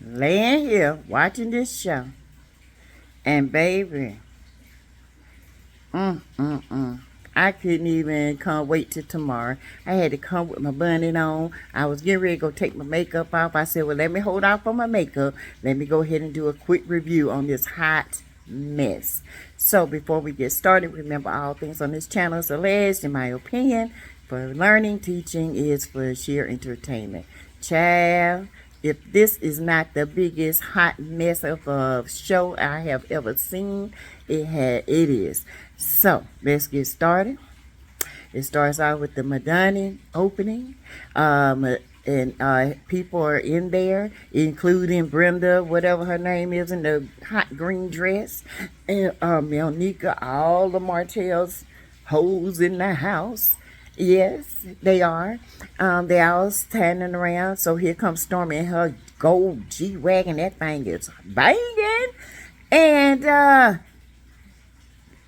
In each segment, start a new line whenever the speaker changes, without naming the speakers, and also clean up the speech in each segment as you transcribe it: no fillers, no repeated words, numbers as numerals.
laying here watching this show. And baby, mm, mm, mm. I couldn't even come wait till tomorrow. I had to come with my bunny on. I was getting ready to go take my makeup off. I said, well, let me hold off on my makeup. Let me go ahead and do a quick review on this hot mess. So before we get started, remember all things on this channel is alleged, in my opinion, for learning, teaching is for sheer entertainment. Child, if this is not the biggest hot mess of a show I have ever seen, it is. So let's get started. It starts out with the Madonna opening, and people are in there, including Brenda, whatever her name is, in the hot green dress, and Melnica, all the Martell's hoes in the house. Yes, they are. They all standing around. So here comes Stormy in her gold G-Wagon. That thing is banging. And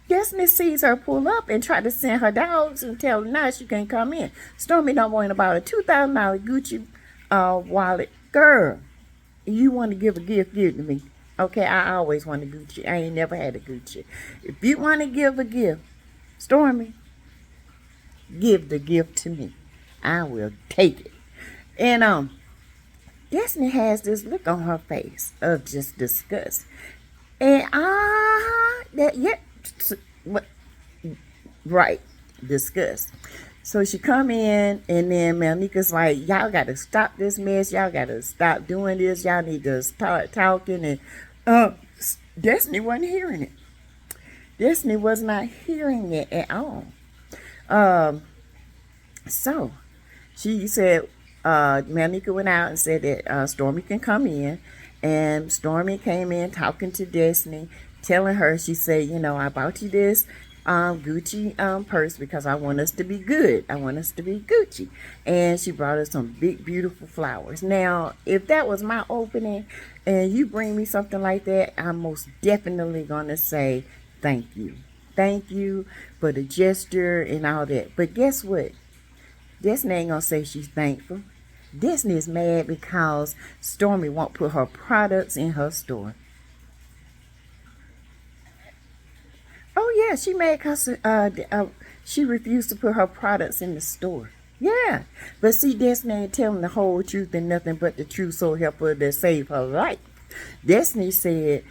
Destiny sees her pull up and try to send her dogs and tell her now she can't come in. Stormy don't want about a $2,000 Gucci wallet. Girl, you want to give a gift, give it to me. Okay, I always want a Gucci. I ain't never had a Gucci. If you want to give a gift, Stormy, give the gift to me. I will take it. And Destiny has this look on her face of just disgust. And right, disgust. So she come in, and then Melnica's like, y'all got to stop this mess. Y'all got to stop doing this. Y'all need to start talking. And Destiny wasn't hearing it. Destiny was not hearing it at all. So she said, Melnica went out and said that Stormy can come in, and Stormy came in talking to Destiny, telling her, she said, you know, I bought you this Gucci purse because I want us to be good. I want us to be Gucci. And she brought us some big, beautiful flowers. Now, if that was my opening and you bring me something like that, I'm most definitely going to say thank you. Thank you for the gesture and all that. But guess what? Destiny ain't gonna say she's thankful. Destiny is mad because Stormy won't put her products in her store. Oh yeah, she mad because she refused to put her products in the store. Yeah, but see, Destiny ain't telling the whole truth and nothing but the truth, so help her to save her life. Destiny said,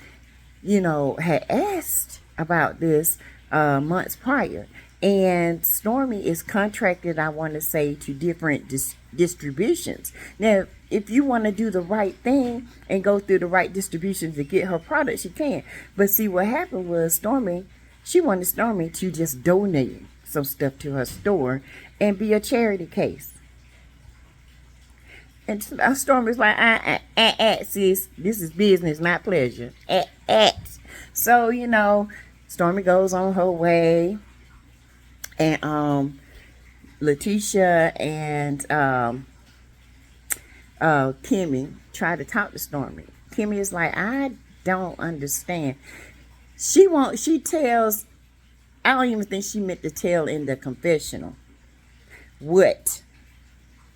you know, had asked about this months prior. And Stormy is contracted, I want to say, to different distributions. Now, if you want to do the right thing and go through the right distributions to get her products, you can. But see, what happened was Stormy, she wanted Stormy to just donate some stuff to her store and be a charity case. And Stormy's like, sis, this is business, not pleasure. So, you know, Stormy goes on her way. And Letitia and Kimmy try to talk to Stormy. Kimmy is like, I don't understand. She tells, I don't even think she meant to tell in the confessional what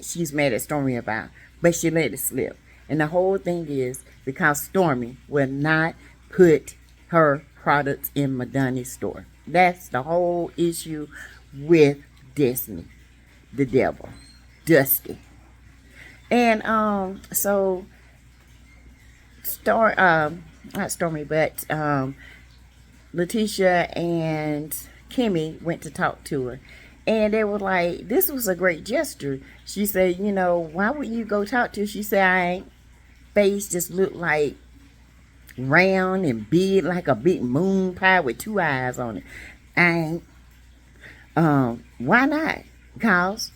she's mad at Stormy about, but she let it slip. And the whole thing is because Stormy will not put her products in Madonna's store. That's the whole issue with Destiny, the devil, Dusty. And so not Stormy, but Letitia and Kimmy went to talk to her. And they were like, this was a great gesture. She said, you know, why would you go talk to her? She said, I ain't face just looked like round and big like a big moon pie with two eyes on it. And why not? Because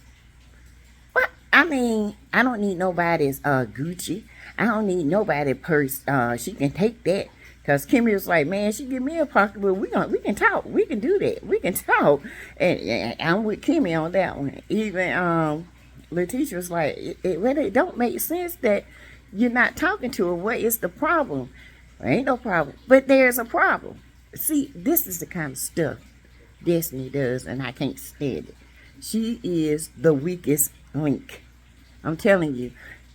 what? I mean, I don't need nobody's Gucci. I don't need nobody purse. She can take that. Because Kimmy was like, man, she give me a pocketbook. We can talk. We can do that. We can talk. And I'm with Kimmy on that one. Even Letitia was like, it don't make sense that you're not talking to her. What is the problem? There ain't no problem. But there's a problem. See, this is the kind of stuff Destiny does, and I can't stand it. She is the weakest link. I'm telling you.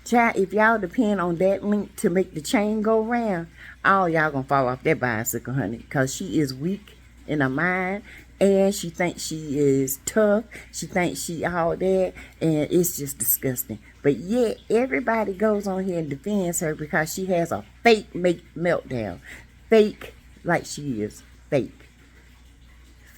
Child, if y'all depend on that link to make the chain go round, all y'all gonna fall off that bicycle, honey. Because she is weak in her mind. And she thinks she is tough. She thinks she all that. And it's just disgusting. But yet, everybody goes on here and defends her because she has a fake meltdown. Fake like she is. Fake.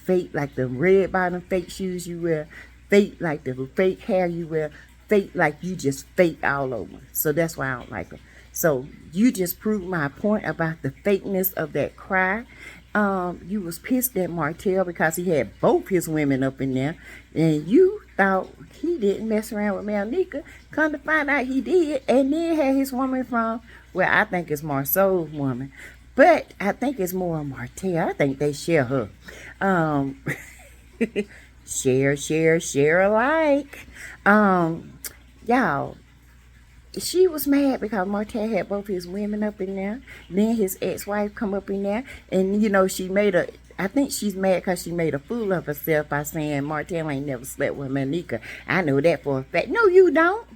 Fake like the red bottom fake shoes you wear. Fake like the fake hair you wear. Fake like you just fake all over. So that's why I don't like her. So you just proved my point about the fakeness of that cry. You was pissed at Martell because he had both his women up in there, and you thought he didn't mess around with Melnika. Come to find out he did, and then had his woman from, well, I think it's Marsau's woman, but I think it's more Martell. I think they share her. Share alike. Y'all, she was mad because Martell had both his women up in there. Then his ex-wife come up in there. And, you know, I think she's mad because she made a fool of herself by saying Martell ain't never slept with Melnika. I know that for a fact. No, you don't.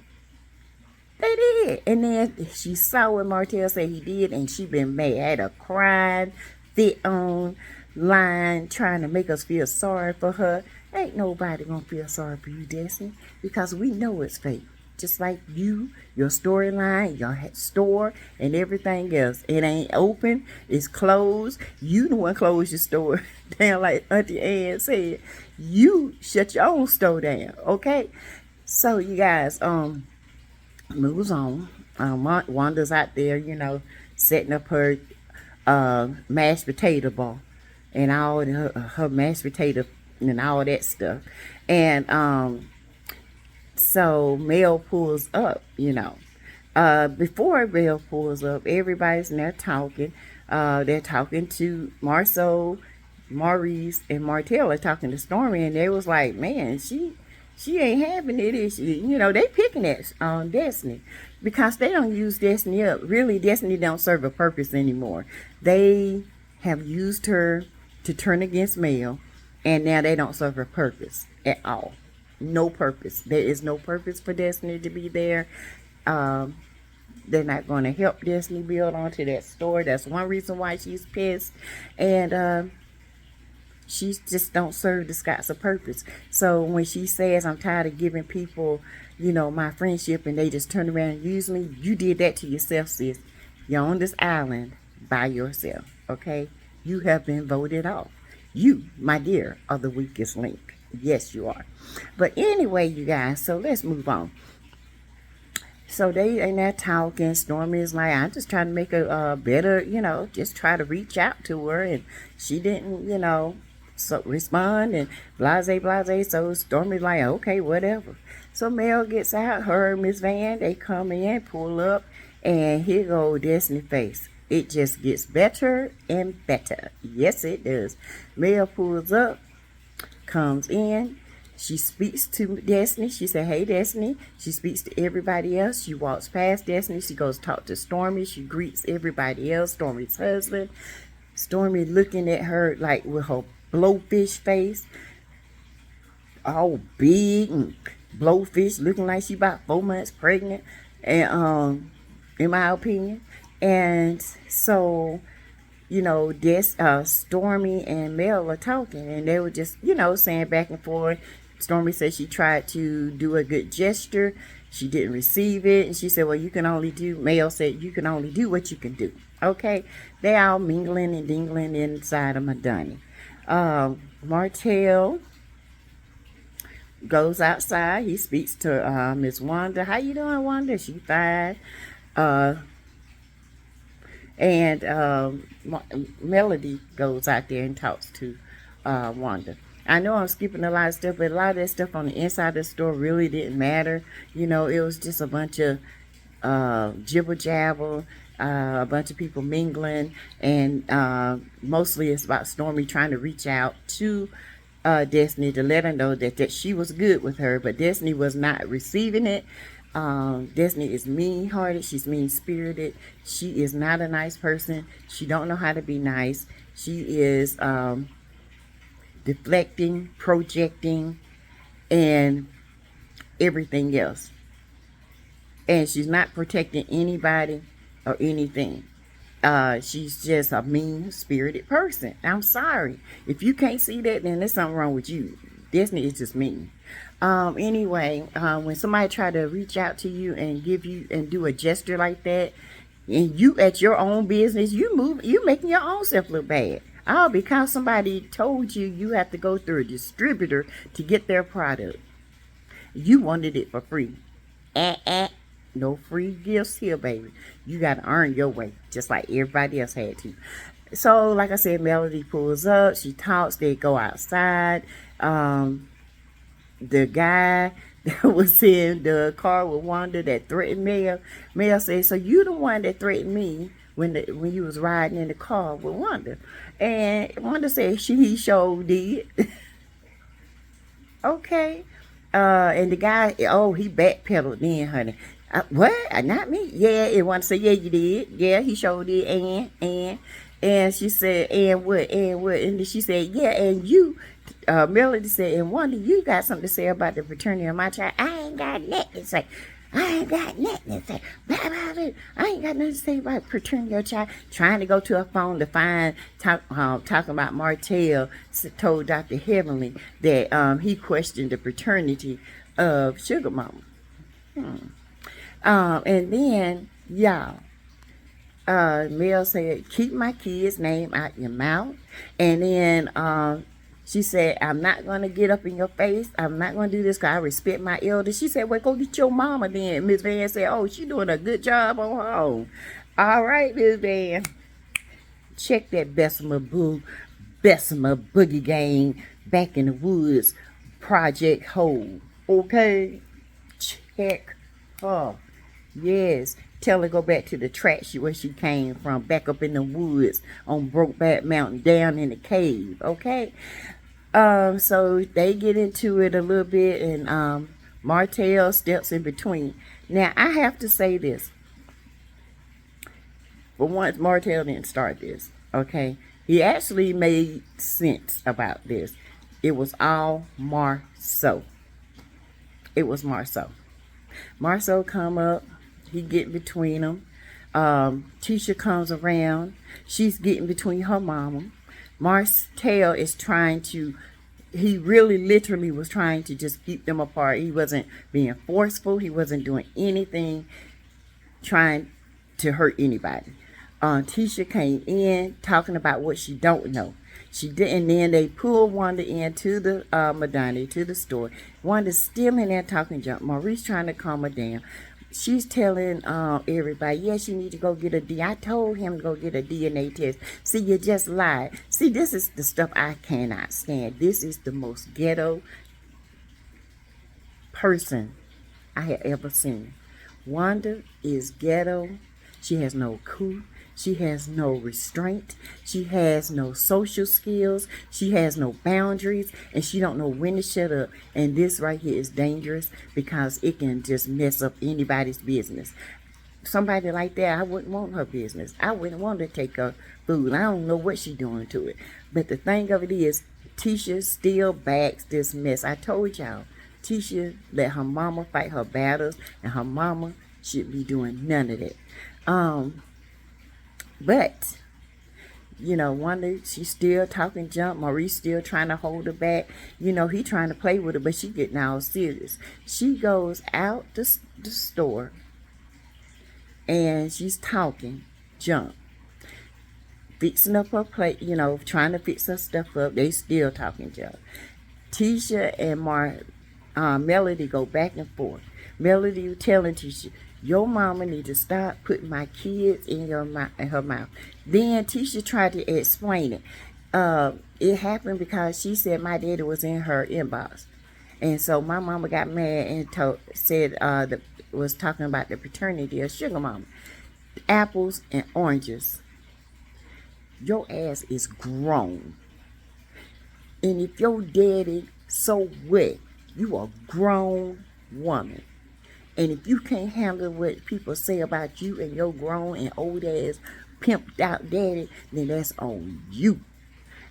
They did. And then she saw what Martell said he did, and she been mad. Had a crying fit on line trying to make us feel sorry for her. Ain't nobody gonna feel sorry for you, Destiny, because we know it's fake. Just like you, your storyline, your store, and everything else. It ain't open. It's closed. You the one closed your store down, like Auntie Ann said. You shut your own store down, okay? So you guys, moves on. Wanda's out there, you know, setting up her mashed potato ball and all her mashed potato and all that stuff. And so Mel pulls up, you know. Before Mel pulls up, everybody's in there talking. They're talking to Marsau, Maurice, and Martell are talking to Stormy, and they was like, man, she ain't having it, is she? You know, they picking at Destiny because they don't use Destiny up. Really, Destiny don't serve a purpose anymore. They have used her to turn against Mel, and now they don't serve a purpose at all. No purpose. There is no purpose for Destiny to be there. They're not going to help Destiny build onto that store. That's one reason why she's pissed. And she just don't serve the Scotts a purpose. So when she says, I'm tired of giving people, you know, my friendship, and they just turn around and use me, you did that to yourself, sis. You're on this island by yourself, okay? You have been voted off. You, my dear, are the weakest link. Yes, you are. But anyway, you guys, so let's move on. So they in there talking. Stormy is like, I'm just trying to make a better, you know, just try to reach out to her. And she didn't, you know, so respond and blase. So Stormy's like, okay, whatever. So Mel gets out, her and Miss Van, they come in, pull up, and here go Destiny face. It just gets better and better. Yes, it does. Mel pulls up, comes in. She speaks to Destiny. She said, hey, Destiny. She speaks to everybody else. She walks past Destiny. She goes talk to Stormy. She greets everybody else, Stormy's husband. Stormy looking at her like with her blowfish face, all big and blowfish, looking like she about 4 months pregnant, and in my opinion. And so, you know, Stormy and Mel are talking, and they were just, you know, saying back and forth. Stormy said she tried to do a good gesture. She didn't receive it. And she said, well, Mel said, you can only do what you can do. Okay? They all mingling and dingling inside of Madani. Martell goes outside. He speaks to Miss Wanda. How you doing, Wanda? She fine. And Melody goes out there and talks to Wanda. I know I'm skipping a lot of stuff, but a lot of that stuff on the inside of the store really didn't matter. You know, it was just a bunch of jibber jabber, a bunch of people mingling, and mostly it's about Stormy trying to reach out to Destiny to let her know that she was good with her, but Destiny was not receiving it. Destiny is mean-hearted. She's mean-spirited. She is not a nice person. She don't know how to be nice. She is deflecting, projecting, and everything else. and she's not protecting anybody or anything. She's just a mean-spirited person. I'm sorry. If you can't see that, then there's something wrong with you. Disney is just mean. Anyway, when somebody try to reach out to you and give you and do a gesture like that, and you at your own business, you making your own self look bad. Oh, because somebody told you you have to go through a distributor to get their product. You wanted it for free. No free gifts here, baby. You got to earn your way, just like everybody else had to. So, like I said, Melody pulls up. She talks. They go outside. The guy that was in the car with Wanda that threatened Mel said, so you the one that threatened me when you was riding in the car with Wanda. And Wanda said he sure did. Okay. And the guy, he backpedaled then, honey. What? Not me? Yeah, and Wanda said, yeah, you did. Yeah, he sure did. And she said, and what? And then she said, yeah, and you, Melody said, and Wanda, you got something to say about the paternity of my child. I ain't got nothing to say. I ain't got nothing to say. Blah, blah, blah. I ain't got nothing to say about paternity of your child. Trying to go to her phone to find, talking about Martell told Dr. Heavenly that he questioned the paternity of Sugar Mama. And then, y'all, Mel said, keep my kid's name out your mouth. And then she said, I'm not going to get up in your face. I'm not going to do this because I respect my elders. She said, well, go get your mama then. Miss Van said, oh, she doing a good job on her own. All right, Miss Van. Check that Bessemer Boogie Gang Back in the Woods project hole. Okay? Check her. Yes. Tell her go back to the track where she came from, back up in the woods on Brokeback Mountain, down in the cave, okay? So they get into it a little bit, and Martell steps in between. Now, I have to say this. For once, Martell didn't start this, okay? He actually made sense about this. It was all Marsau. It was Marsau. Marsau come up. He get between them. Tisha comes around. She's getting between her mama. Martell is trying to, he really literally was trying to just keep them apart. He wasn't being forceful. He wasn't doing anything trying to hurt anybody. Tisha came in talking about what she don't know. She did, and then they pulled Wanda into the Madonna, to the store. Wanda's still in there talking junk. Maurice trying to calm her down. She's telling everybody, yes, you need to go get I told him to go get a DNA test. See, you just lied. See, this is the stuff I cannot stand. This is the most ghetto person I have ever seen. Wanda is ghetto. She has no coup. She has no restraint. She has no social skills. She has no boundaries. And she don't know when to shut up. And this right here is dangerous because it can just mess up anybody's business. Somebody like that, I wouldn't want her business. I wouldn't want to take her food. I don't know what she's doing to it. But the thing of it is, Tisha still backs this mess. I told y'all, Tisha let her mama fight her battles. And her mama should be doing none of that. But, you know, Wanda, she's still talking junk. Maurice still trying to hold her back. You know, he trying to play with her, but she getting all serious. She goes out the store, and she's talking junk. Fixing up her plate, you know, trying to fix her stuff up. They still talking junk. Tisha and Melody go back and forth. Melody telling Tisha, your mama need to stop putting my kids in her mouth. Then Tisha tried to explain it. It happened because she said my daddy was in her inbox. And so my mama got mad and was talking about the paternity of Sugar Mama. Apples and oranges. Your ass is grown. And if your daddy, so what? You a grown woman. And if you can't handle what people say about you and your grown and old ass pimped out daddy, then that's on you.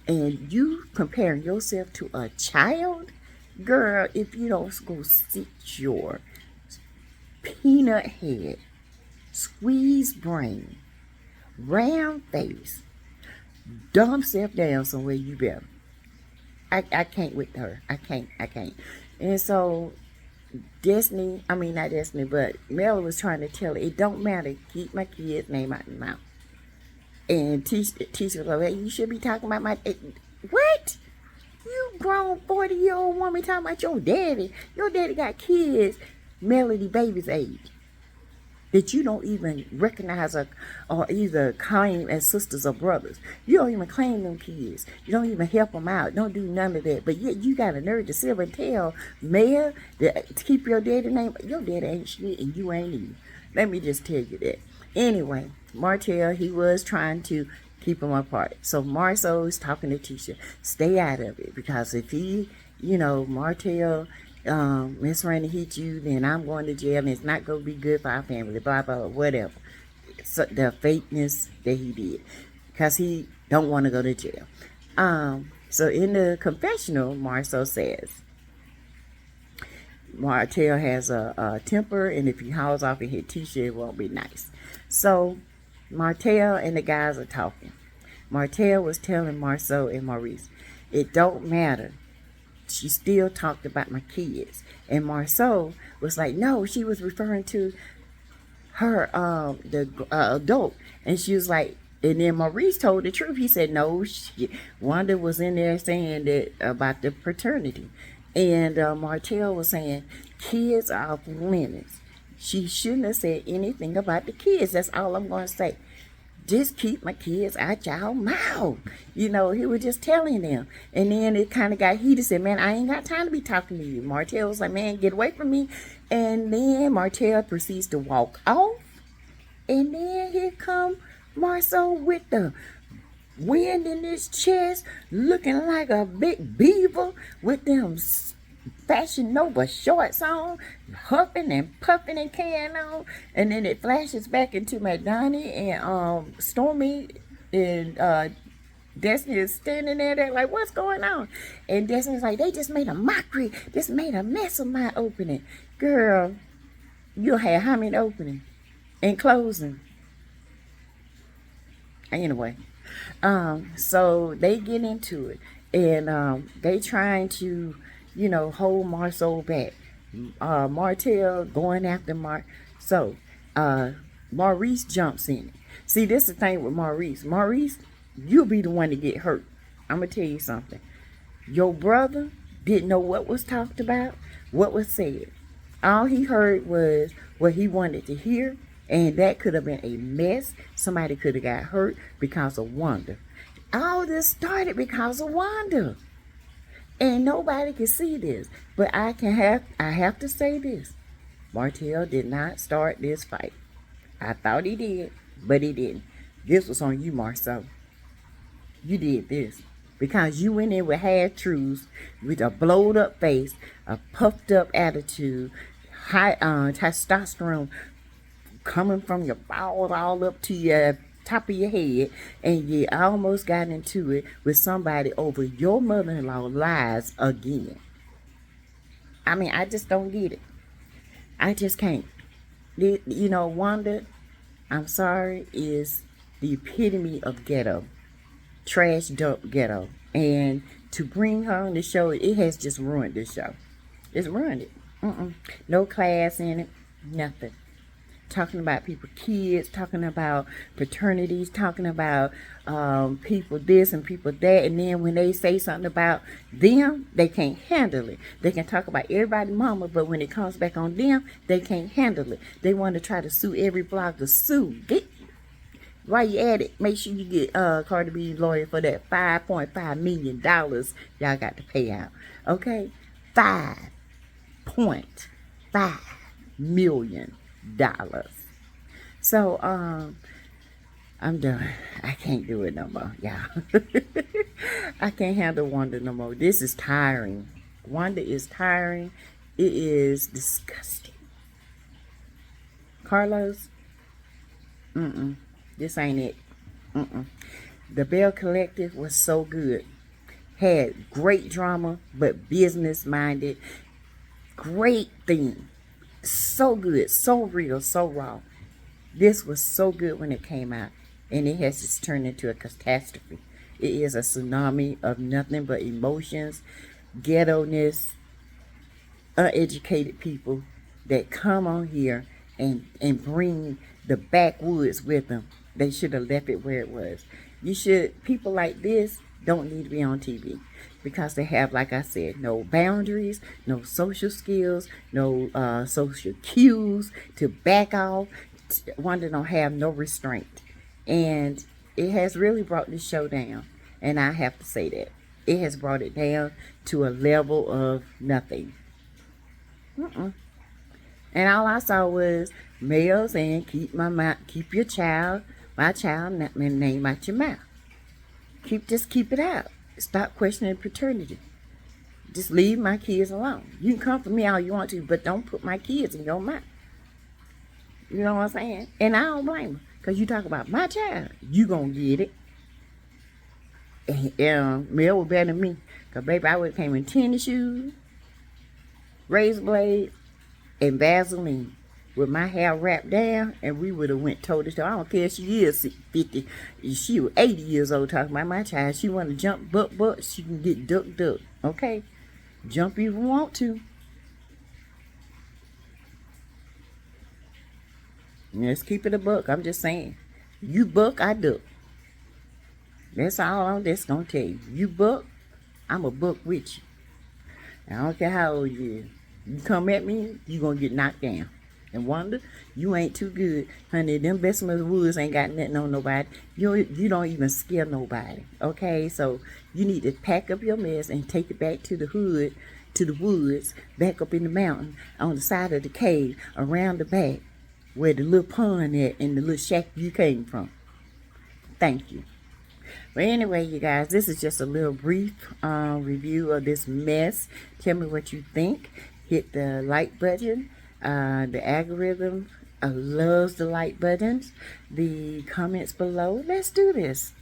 And you comparing yourself to a child? Girl, if you don't go sit your peanut head, squeezed brain, round face, dumb self down somewhere you better. I can't with her. I can't. And so not Destiny, but Mel was trying to tell her, it don't matter. Keep my kid's name out of the mouth. And teacher was like, hey, you should be talking about my... What? You grown 40-year-old woman talking about your daddy. Your daddy got kids Melody baby's age that you don't even recognize or either claim as sisters or brothers. You don't even claim them kids. You don't even help them out. Don't do none of that. But yet you got a nerve to sit and tell Mayor to keep your daddy name. Your daddy ain't shit and you ain't either. Let me just tell you that. Anyway, Martell, he was trying to keep them apart. So Marsau is talking to Tisha, stay out of it, because if he, Martell, Miss Randy hit you, then I'm going to jail and it's not going to be good for our family, blah, blah, blah, whatever. So the fakeness that he did, because he don't want to go to jail. So in the confessional, Marsau says, Martell has a temper, and if he hauls off and hit Tisha, it won't be nice. So Martell and the guys are talking. Martell was telling Marsau and Maurice, it don't matter. She still talked about my kids. And Marsau was like, no, she was referring to her, the adult. And she was like, and then Maurice told the truth. He said, no, Wanda was in there saying that about the paternity. And Martell was saying, kids are off limits. She shouldn't have said anything about the kids. That's all I'm going to say. Just keep my kids out y'all mouth. He was just telling them. And then it kind of got heated. Said, man, I ain't got time to be talking to you. Martell was like, man, get away from me. And then Martell proceeds to walk off. And then here come Marsau with the wind in his chest, looking like a big beaver with them Fashion Nova shorts on, huffing and puffing and carrying on. And then it flashes back into Madonna and Stormy, and Destiny is standing there like, what's going on? And Destiny's like, they just made a mockery, just made a mess of my opening. Girl, you had how many opening and closing? Anyway, so they get into it, and they trying to hold Marsau back. Martell going after So Maurice jumps in it. See, this is the thing with Maurice. Maurice, you'll be the one to get hurt. I'm going to tell you something. Your brother didn't know what was talked about, what was said. All he heard was what he wanted to hear, and that could have been a mess. Somebody could have got hurt because of Wanda. All this started because of Wanda. And nobody can see this. But I have to say this. Martell did not start this fight. I thought he did, but he didn't. This was on you, Marsau. You did this. Because you went in with half-truths, with a blowed-up face, a puffed-up attitude, high testosterone coming from your balls all up to your top of your head, and you almost got into it with somebody over your mother-in-law lies again. I mean, I just don't get it. I just can't. Wanda, I'm sorry, is the epitome of ghetto. Trash dump ghetto. And to bring her on the show, it has just ruined this show. It's ruined it. No class in it. Nothing. Talking about people, kids, talking about fraternities, talking about people this and people that, and then when they say something about them, they can't handle it. They can talk about everybody's mama, but when it comes back on them, they can't handle it. They want to try to sue every blogger. Sue. While you at it, make sure you get Cardi B's lawyer for that $5.5 million y'all got to pay out. Okay? $5.5 million. So I'm done. I can't do it no more, y'all. I can't handle Wanda no more. This is tiring. Wanda is tiring. It is disgusting. Carlos, this ain't it. The Bell Collective was so good. Had great drama, but business minded. Great theme. So good, so real, so raw. This was so good when it came out, and it has just turned into a catastrophe. It is a tsunami of nothing but emotions, ghetto-ness, uneducated people that come on here and bring the backwoods with them. They should have left it where it was. People like this don't need to be on TV because they have, like I said, no boundaries, no social skills, no social cues to back off. Wanda don't have no restraint. And it has really brought this show down. And I have to say that. It has brought it down to a level of nothing. And all I saw was Mel saying, keep your child, my child, name out your mouth. Just keep it out. Stop questioning paternity. Just leave my kids alone. You can come for me all you want to, but don't put my kids in your mouth. You know what I'm saying? And I don't blame her. Because you talk about my child, you gonna get it. And Mel was better than me. Because baby, I would have came in tennis shoes, razor blades, and Vaseline with my hair wrapped down, and we would have went toe to toe. I don't care if she is 50, she was 80 years old talking about my child. She want to jump buck, she can get duck. Okay? Jump if you want to. Let's keep it a buck. I'm just saying. You buck, I duck. That's all I'm just going to tell you. You buck, I'm a buck with you. I don't care how old you is. You come at me, you going to get knocked down. And Wanda, you ain't too good. Honey, them Bessemer Woods ain't got nothing on nobody. You don't even scare nobody. Okay? So, you need to pack up your mess and take it back to the hood, to the woods, back up in the mountain, on the side of the cave, around the back, where the little pond at and the little shack you came from. Thank you. But anyway, you guys, this is just a little brief review of this mess. Tell me what you think. Hit the like button. The algorithm loves the like buttons. The comments below. Let's do this.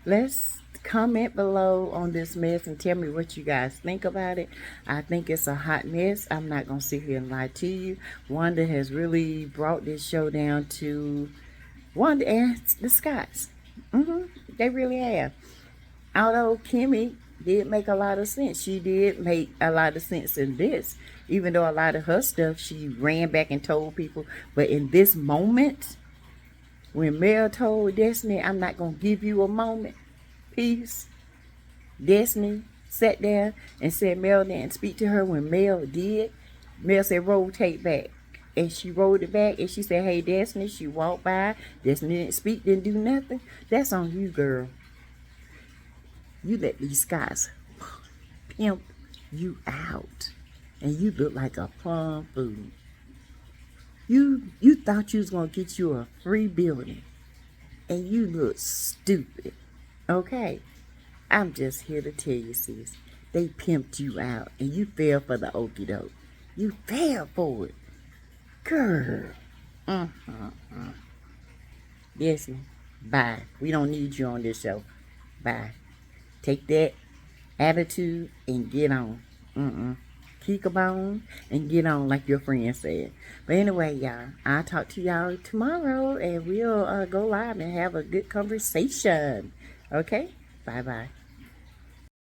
Let's comment below on this mess and tell me what you guys think about it. I think it's a hot mess. I'm not going to sit here and lie to you. Wanda has really brought this show down to Wanda and the Scotts. They really have. Although Kimmy did make a lot of sense. She did make a lot of sense in this. Even though a lot of her stuff she ran back and told people. But in this moment, when Mel told Destiny, I'm not going to give you a moment. Peace. Destiny sat there and said Mel didn't speak to her. When Mel did, Mel said roll tape back. And she rolled it back and she said, hey Destiny. She walked by. Destiny didn't speak, didn't do nothing. That's on you, girl. You let these guys pimp you out. And you look like a plum fool. You thought you was going to get you a free building. And you look stupid. Okay? I'm just here to tell you, sis. They pimped you out. And you fell for the okie doke. You fell for it. Girl. Listen. Bye. We don't need you on this show. Bye. Take that attitude and get on. Keep a bone and get on like your friend said. But anyway, y'all, I'll talk to y'all tomorrow and we'll go live and have a good conversation. Okay? Bye-bye.